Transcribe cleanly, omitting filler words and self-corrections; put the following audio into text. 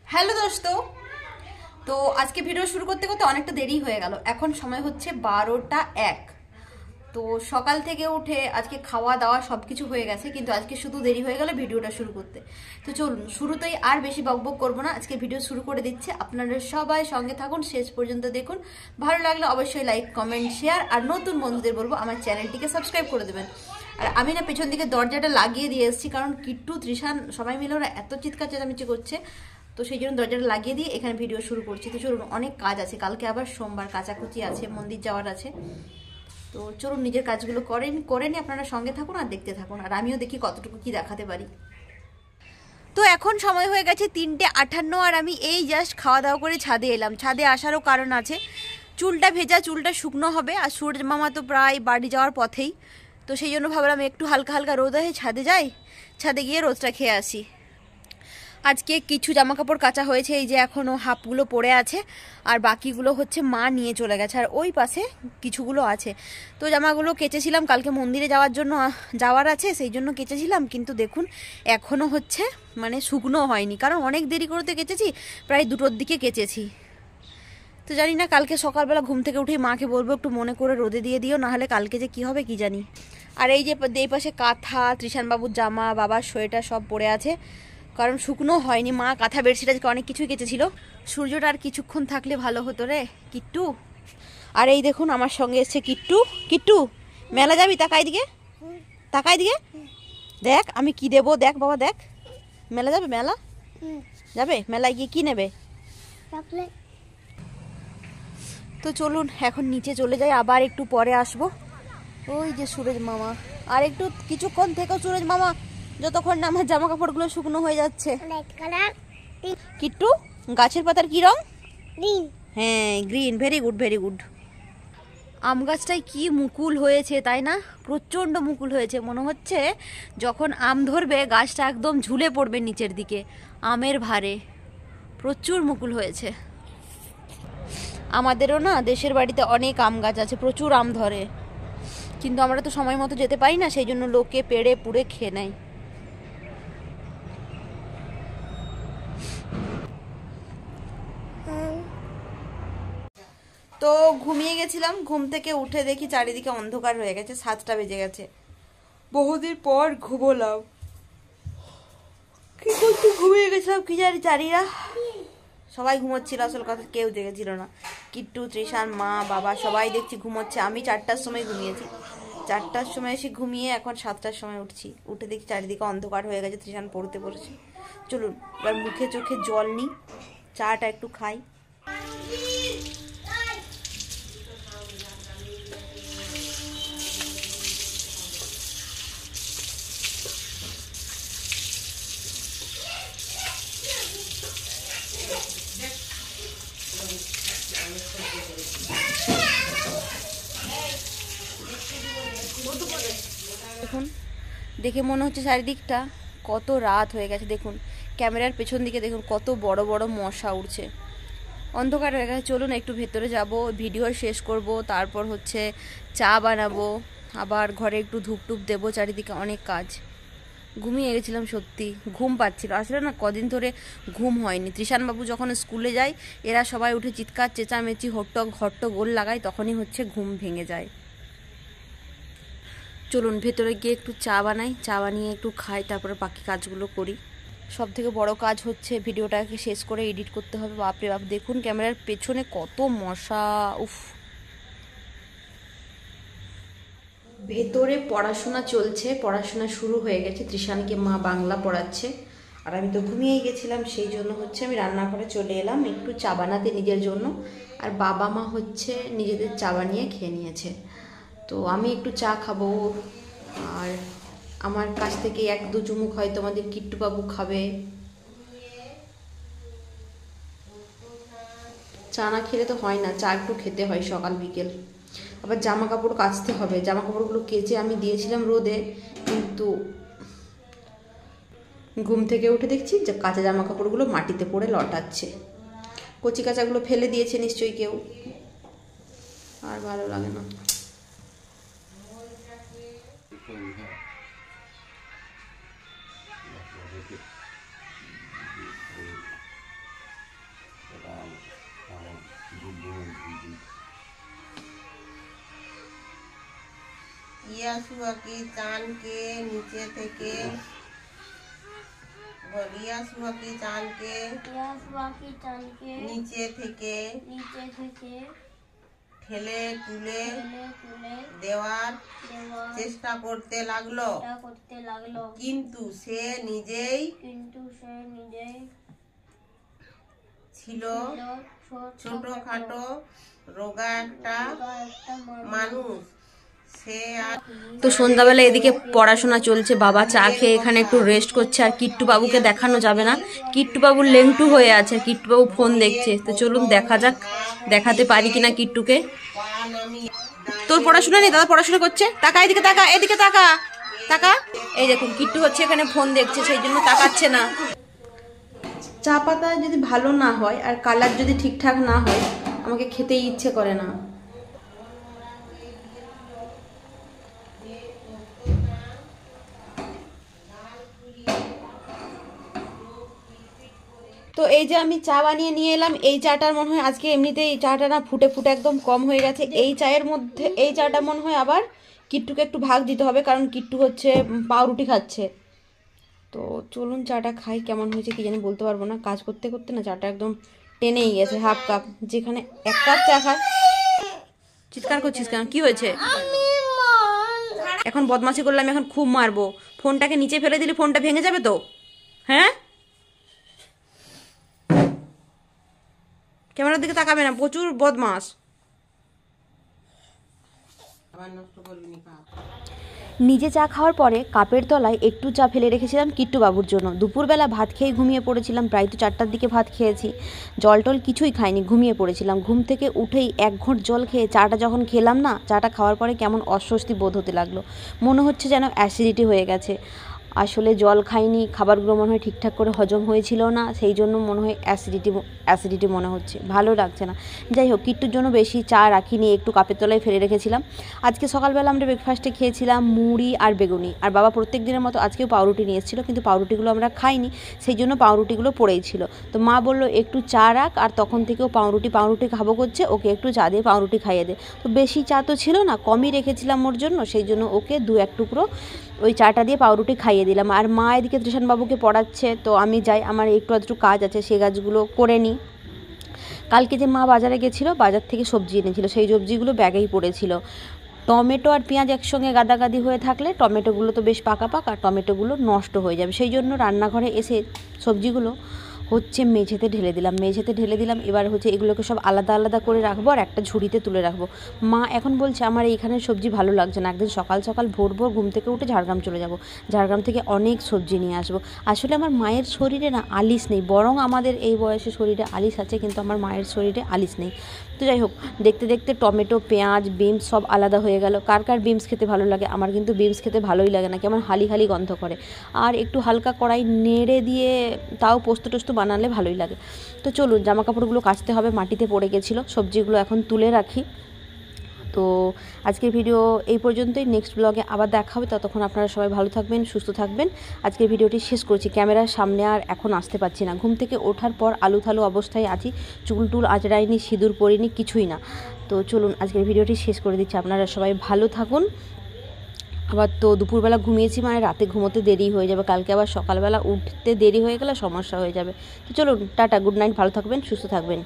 Hello দোস্ত। তো আজকে ভিডিও শুরু করতে করতে অনেকটা দেরি হয়ে গেল। এখন সময় হচ্ছে 12টা 1। তো সকাল থেকে উঠে আজকে খাওয়া দাওয়া সবকিছু হয়ে গেছে, কিন্তু আজকে শুধু দেরি হয়ে গেল ভিডিওটা শুরু করতে। তো চলুন, শুরুতেই আর বেশি বকবক করবো না, আজকে ভিডিও শুরু করে দিচ্ছে। আপনারা সবাই সঙ্গে থাকুন, শেষ পর্যন্ত দেখুন। ভালো লাগলে অবশ্যই লাইক, কমেন্ট, শেয়ার, আর নতুন বন্ধুদের বলবো আমার চ্যানেলটিকে সাবস্ক্রাইব করে দেবেন। আর আমি না পেছন দিকে দরজাটা লাগিয়ে দিয়ে এসেছি, কারণ কিট্টু, ত্রিশান সবাই মিলে ওরা এত চিৎকার চেঁচামেচি করছে, তো সেই জন্য দরজাটা লাগিয়ে দিয়ে এখানে ভিডিও শুরু করছি। তো চলুন, অনেক কাজ আছে, কালকে আবার সোমবার, কাচাকুচি আছে, মন্দির যাওয়ার আছে। তো চলুন নিজের কাজগুলো করে নি, আপনারা সঙ্গে থাকুন আর দেখতে থাকুন, আর আমিও দেখি কতটুকু কি দেখাতে পারি। তো এখন সময় হয়ে গেছে 3:58, আর আমি এই জাস্ট খাওয়া দাওয়া করে ছাদে এলাম। ছাদে আসারও কারণ আছে, চুলটা ভেজা, চুলটা শুকনো হবে, আর সূর্য মামা তো প্রায় বাড়ি যাওয়ার পথেই। তো সেই জন্য ভাবলাম একটু হালকা হালকা রোদ হয়ে ছাদে যাই, ছাদে গিয়ে রোদটা খেয়ে আসি। আজকে কিছু জামা কাপড় কাচা হয়েছে, এই যে এখনও হাফগুলো পড়ে আছে, আর বাকিগুলো হচ্ছে মা নিয়ে চলে গেছে, আর ওই পাশে কিছুগুলো আছে। তো জামাগুলো কেচেছিলাম, কালকে মন্দিরে যাওয়ার জন্য যাওয়ার আছে, সেই জন্য কেচেছিলাম, কিন্তু দেখুন এখনও হচ্ছে মানে শুকনো হয়নি, কারণ অনেক দেরি করতে কেচেছি, প্রায় 2টোর দিকে কেচেছি। তো জানি না, কালকে সকালবেলা ঘুম থেকে উঠেই মাকে বলবো একটু মনে করে রোদে দিয়ে দিও, নাহলে কালকে যে কি হবে কি জানি। আর এই যে এই পাশে কাঁথা, ত্রিশানবাবুর জামা, বাবার সোয়েটার সব পড়ে আছে, কারণ শুকনো হয়নি। মা কাঁথা বেডশিট আজকে অনেক কিছুই কেচেছিল। সূর্যটা আর কিছুক্ষণ থাকলে ভালো হতো রে কিট্টু। আর এই দেখুন আমার সঙ্গে এসছে কিট্টু। কিট্টু, মেলা যাবি? তাকাই দিকে, তাকাই দিকে, দেখ আমি কি দেবো, দেখ বাবা দেখ। মেলা যাবে? মেলা যাবে? মেলায় গিয়ে কি নেবে? তো চলুন এখন নিচে চলে যাই, আবার একটু পরে আসবো। ওই যে সুরজ মামা, আর একটু কিছুক্ষণ থেকেও সুরজ মামা, যতক্ষণ না আমার জামা কাপড়গুলো শুকনো হয়ে যাচ্ছে। কিট্টু, গাছের পাতার কি রং? গ্রিন। হ্যাঁ green, very good very good. আম গাছটায় কি মুকুল হয়েছে তাই না? প্রচণ্ড মুকুল হয়েছে, মনে হচ্ছে যখন আম ধরবে গাছটা একদম ঝুলে পড়বে নিচের দিকে, আমের ভারে। প্রচুর মুকুল হয়েছে। আমাদেরও না দেশের বাড়িতে অনেক আম গাছ আছে, প্রচুর আম ধরে, কিন্তু আমরা তো সময় মতো যেতে পারি না, সেই জন্য লোকে পেড়ে পুড়ে খেয়ে নেয়। তো ঘুমিয়ে গেছিলাম, ঘুম থেকে উঠে দেখি চারিদিকে অন্ধকার হয়ে গেছে, 7টা বেজে গেছে। বহুদিন পর ঘুমোলাম, কি করতে ঘুমিয়ে গেছিলাম কি জানি, চারিরা সবাই ঘুমোচ্ছিল, আসল কথা কেউ জেগেছিল না। কিট্টু, ত্রিশান, মা, বাবা সবাই দেখছি ঘুমোচ্ছে, আমি 4টার সময় ঘুমিয়েছি। 4টার সময় এসে ঘুমিয়ে এখন 7টার সময় উঠছি, উঠে দেখি চারিদিকে অন্ধকার হয়ে গেছে, ত্রিশান পড়তে বসেছে। চলুন এবার মুখে চোখে জল নিই, চাটা একটু খাই। দেখুন, দেখে মনে হচ্ছে চারিদিকটা কত রাত হয়ে গেছে। দেখুন ক্যামেরার পেছন দিকে দেখুন কত বড় বড় মশা উড়ছে, অন্ধকার হয়ে গেছে। চলুন একটু ভেতরে যাব, ভিডিও শেষ করব, তারপর হচ্ছে চা বানাবো, আবার ঘরে একটু ধূপ টুপ দেবো, চারিদিকে অনেক কাজ। ঘুমিয়ে গেছিলাম সত্যি, ঘুম পাচ্ছিল আসলে না, কদিন ধরে ঘুম হয়নি। ত্রিশানবাবু যখন স্কুলে যায় এরা সবাই উঠে চিৎকার চেঁচামেচি হট্টগোল লাগায়, তখনই হচ্ছে ঘুম ভেঙে যায়। চলুন ভেতরে গিয়ে একটু চা বানাই, চা বানিয়ে একটু খাই, তারপরে বাকি কাজগুলো করি। সব থেকে বড় কাজ হচ্ছে ভিডিওটাকে শেষ করে এডিট করতে হবে। বাপরে বাপ, দেখুন ক্যামেরার পেছনে কত মশা, উফ। ভেতরে পড়াশোনা চলছে, পড়াশোনা শুরু হয়ে গেছে, ত্রিশানকে মা বাংলা পড়াচ্ছে, আর আমি তো ঘুমিয়েই গেছিলাম, সেই জন্য হচ্ছে আমি রান্নাঘরে চলে এলাম একটু চা বানাতে নিজের জন্য। আর বাবা মা হচ্ছে নিজেদের চা বানিয়ে খেয়ে নিয়েছে, তো আমি একটু চা খাবো। আর আমার কাছ থেকে 1-2 চুমুক হয়তো আমাদের কিট্টুবাবু খাবে। চা না খেলে তো হয় না, চা একটু খেতে হয় সকাল বিকেল। আবার জামা কাপড় কাচতে হবে, জামা কাপড়গুলো কেচে আমি দিয়েছিলাম রোদে, কিন্তু ঘুম থেকে উঠে দেখছি যে কাঁচা জামা কাপড়গুলো মাটিতে পড়ে লটাচ্ছে। কচি কাচাগুলো ফেলে দিয়েছে নিশ্চয়ই কেউ, আর ভালো লাগে না। রিয়া সুয়াকি চানকে নিচে থেকে রিয়া সুয়াকি চানকে নিচে থেকে ঠেলে তুলে দেওয়ার চেষ্টা করতে লাগলো, কিন্তু সে নিজেই ছিল ছোটখাটো রোগা একটা মানুষ। তো সন্ধ্যাবেলা এদিকে পড়াশোনা চলছে, বাবা চা খেয়ে এখানে একটু রেস্ট করছে। আর কিট্টু বাবুকে দেখানো যাবে না, কিট্টু বাবু লেংটু হয়ে আছে, কিট্টু বাবু ফোন দেখছে। তো চলুন দেখা যাক দেখাতে পারি কিনা কিট্টুকে। তোর পড়াশোনা নেই? দাদা পড়াশোনা করছে। তাকা এদিকে, তাকা এদিকে, তাকা তাকা। এই দেখুন কিট্টু হচ্ছে এখানে ফোন দেখছে, সেই জন্য তাকাচ্ছে না। চা পাতা যদি ভালো না হয় আর কালার যদি ঠিকঠাক না হয় আমাকে খেতেই ইচ্ছে করে না। তো এই যে আমি চা বানিয়ে নিয়ে এলাম, এই চাটার মনে হয় আজকে এমনিতেই চাটা না ফুটে ফুটে একদম কম হয়ে গেছে। এই চায়ের মধ্যে এই চাটা মনে হয় আবার কিট্টুকে একটু ভাগ দিতে হবে, কারণ কিট্টু হচ্ছে পাউরুটি খাচ্ছে। তো চলুন চাটা খাই, কেমন হয়েছে কি জানি বলতে পারবো না। কাজ করতে করতে না চাটা একদম টেনেই গেছে, হাফ কাপ, যেখানে এক কাপ চা খায়। চিৎকার করছিস কেন? কি হয়েছে? এখন বদমাশি করলে আমি এখন খুব মারবো। ফোনটাকে নিচে ফেলে দিলে ফোনটা ভেঙে যাবে তো। হ্যাঁ, ক্যামেরার দিকে তাকাবে না, প্রচুর বদমাস। নিজে চা খাওয়ার পরে কাপের তলায় একটু চা ফেলে রেখেছিলাম কিট্টু বাবুর জন্য। দুপুরবেলা ভাত খেয়ে ঘুমিয়ে পড়েছিলাম, প্রায় তো 4টার দিকে ভাত খেয়েছি, জল টল কিছুই খাইনি, ঘুমিয়ে পড়েছিলাম। ঘুম থেকে উঠেই এক ঘোঁট জল খেয়ে চাটা যখন খেলাম না, চাটা খাওয়ার পরে কেমন অস্বস্তি বোধ হতে লাগলো, মনে হচ্ছে যেন অ্যাসিডিটি হয়ে গেছে। আসলে জল খাইনি, খাবারগুলো মনে হয় ঠিকঠাক করে হজম হয়েছিল না, সেই জন্য মনে হয় অ্যাসিডিটি মনে হচ্ছে, ভালো লাগছে না। যাই হোক, কিট্টুর জন্য বেশি চা রাখিনি, একটু কাপের তলায় ফেলে রেখেছিলাম। আজকে সকালবেলা আমরা ব্রেকফাস্টে খেয়েছিলাম মুড়ি আর বেগুনি, আর বাবা প্রত্যেক দিনের মতো আজকেও পাউরুটি নিয়ে এসেছিলো, কিন্তু পাউরুটিগুলো আমরা খাইনি, সেই জন্য পাউরুটিগুলো পড়েই ছিল। তো মা বললো একটু চা রাখ, আর তখন থেকেও পাউরুটি খাবো করছে, ওকে একটু চা দিয়ে পাউরুটি খাইয়ে দে। তো বেশি চা তো ছিল না, কমই রেখেছিলাম ওর জন্য, সেই জন্য ওকে 2-1 টুকরো ওই চাটা দিয়ে পাউরুটি খাইয়ে দিলাম। আর মা এদিকে ত্রিশানবাবুকে পড়াচ্ছে, তো আমি যাই, আমার একটু আধটু কাজ আছে, সেই কাজগুলো করে নিই। কালকে যে মা বাজারে গেছিলো, বাজার থেকে সবজি এনেছিল, সেই সবজিগুলো ব্যাগেই পড়েছিল। টমেটো আর পেঁয়াজ একসঙ্গে গাদাগাদি হয়ে থাকলে টমেটোগুলো তো বেশ পাকা পাকা, টমেটোগুলো নষ্ট হয়ে যাবে, সেই জন্য রান্নাঘরে এসে সবজিগুলো হচ্ছে মেঝেতে ঢেলে দিলাম। এবার হচ্ছে এগুলোকে সব আলাদা আলাদা করে রাখবো আর একটা ঝুড়িতে তুলে রাখবো। মা এখন বলছে আমার এইখানের সবজি ভালো লাগছে না, একদিন সকাল সকাল ভোর ঘুম থেকে উঠে ঝাড়গ্রাম চলে যাব, ঝাড়গ্রাম থেকে অনেক সবজি নিয়ে আসবো। আসলে আমার মায়ের শরীরে না আলিশ নেই, বরং আমাদের এই বয়সে শরীরে আলিশ আছে, কিন্তু আমার মায়ের শরীরে আলিশ নেই। তো যাই হোক, দেখতে দেখতে টমেটো, পেঁয়াজ, বিনস সব আলাদা হয়ে গেল। কার কার বিনস খেতে ভালো লাগে? আমার কিন্তু বিনস খেতে ভালোই লাগে না, কেমন হালি হালি গন্ধ করে। আর একটু হালকা কড়াই নেড়ে দিয়ে তাও পোস্ত টোস্ত বানালে ভালোই লাগে। তো চলুন, জামা কাপড়গুলো কাচতে হবে, মাটিতে পড়ে গেছিলো, সবজিগুলো এখন তুলে রাখি। তো আজকের ভিডিও এই পর্যন্তই, নেক্সট ব্লগে আবার দেখা হবে, ততক্ষণ আপনারা সবাই ভালো থাকবেন, সুস্থ থাকবেন। আজকের ভিডিওটি শেষ করছি, ক্যামেরার সামনে আর এখন আসতে পারছি না, ঘুম থেকে ওঠার পর আলুথালু অবস্থায় আছি, চুল টুল আঁচড়াইনি, সিঁদুর পরিনি, কিছুই না। তো চলুন আজকের ভিডিওটি শেষ করে দিচ্ছি, আপনারা সবাই ভালো থাকুন। আবার তো দুপুরবেলা ঘুমিয়েছি মানে রাতে ঘুমোতে দেরি হয়ে যাবে, কালকে আবার সকালবেলা উঠতে দেরি হয়ে গেলে সমস্যা হয়ে যাবে। তো চলুন টাটা, গুড নাইট, ভালো থাকবেন, সুস্থ থাকবেন।